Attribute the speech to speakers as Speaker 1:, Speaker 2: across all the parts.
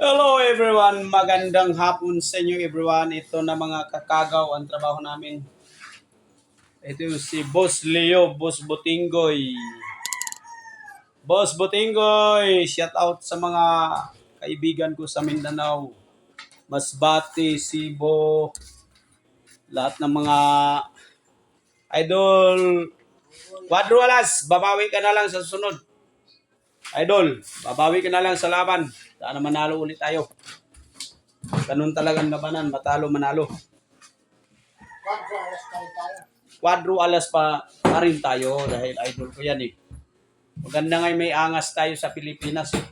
Speaker 1: Hello everyone, magandang hapon sa inyo everyone. Ito na mga kakagaw ang trabaho namin. Ito yung si Boss Leo, Boss Botinggoy. Boss Botinggoy, shout out sa mga kaibigan ko sa Mindanao. Masbate, Cebu, lahat ng mga idol. Quadro Alas, babawi ka na lang sa susunod. Idol, babawi ka na lang sa laban. Sana manalo ulit tayo. Ganun talagang labanan, matalo manalo. Quadro alas pa rin tayo dahil idol ko yan eh. Maganda nga may angas tayo sa Pilipinas eh.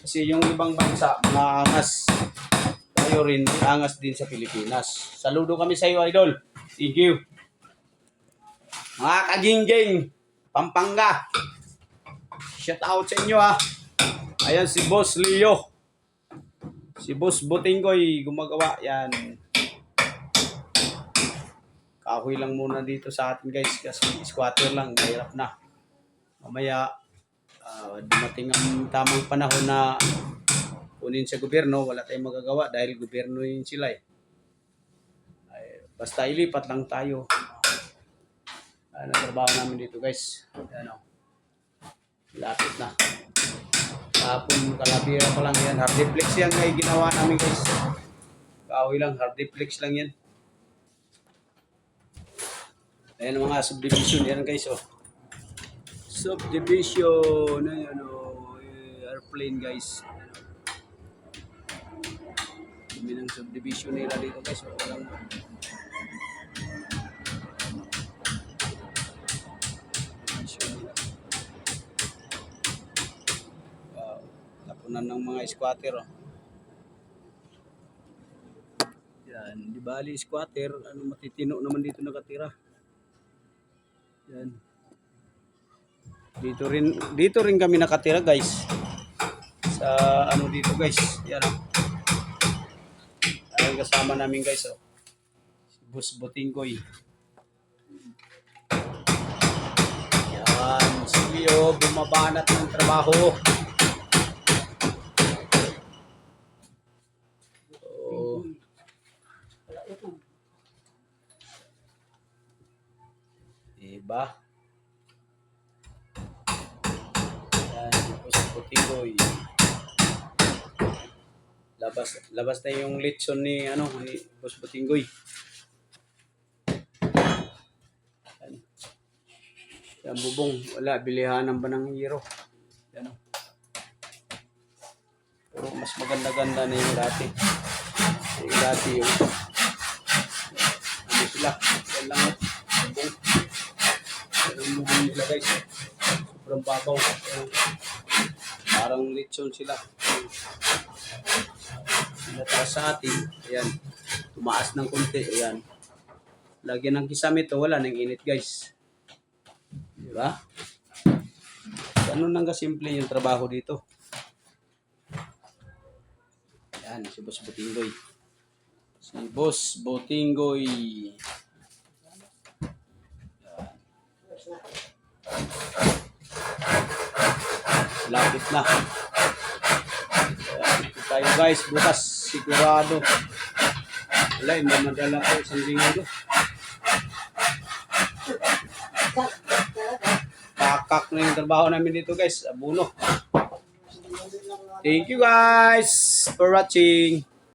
Speaker 1: Kasi yung ibang bansa, mga angas. Tayo rin, angas din sa Pilipinas. Saludo kami sa iyo, idol. Thank you. Mga kagingging, Pampanga. Shout out sa inyo ha. Ayan si Boss Leo. Si Boss Botinggoy gumagawa yan. Kahoy lang muna dito sa atin guys kasi squatter lang, mahirap na. Mamaya dumating ang tamang panahon na kunin sa gobyerno, wala tayong magagawa dahil gobyerno yun sila eh. Basta ilipat lang tayo. Ano trabaho namin dito guys. Ano. Lapit na. Tapon kalabira pa lang yan. Hardiplex yan ay ginawa namin guys. Kahoy lang, hardiplex lang yan. Ayan mga subdivision yan guys oh. Subdivision. Ayan oh. Airplane guys. Dumi ng subdivision nila dito guys. Oh. Walang tapunan ng mga squatter oh. Yan, di bali squatter, ano matitino naman dito nakatira. Yan. Dito rin kami nakatira guys. Sa ano dito guys. Yan oh. Ay kasama namin guys oh. Si Boss Botinggoy. Yan, si Leo bumabanat ng trabaho. Diba? Yan, Boss Botinggoy. Labas na yung litson ni Boss Botinggoy. Yan bubong, wala bilihanan ba ng hero. Yan oh. Pero mas maganda-ganda na yung dati. Yung dati yung ano sila, yan lang oh. Bubong. Yan ang bubong nila guys. Sobrang babaw. Parang litson sila. Para sa atin, ayan, tumaas ng konti, ayan. Lagyan ng kisamit, wala nang init guys. Diba? Ganun lang kasimple yung trabaho dito. Ayan, si Boss Botinggoy. Si Boss Botinggoy. Lapit na. Ayan, tayo guys, bukas sigurado. Wala, hindi madala ko isang linggo. Pakak na yung trabaho namin dito guys, abuno. Thank you guys for watching.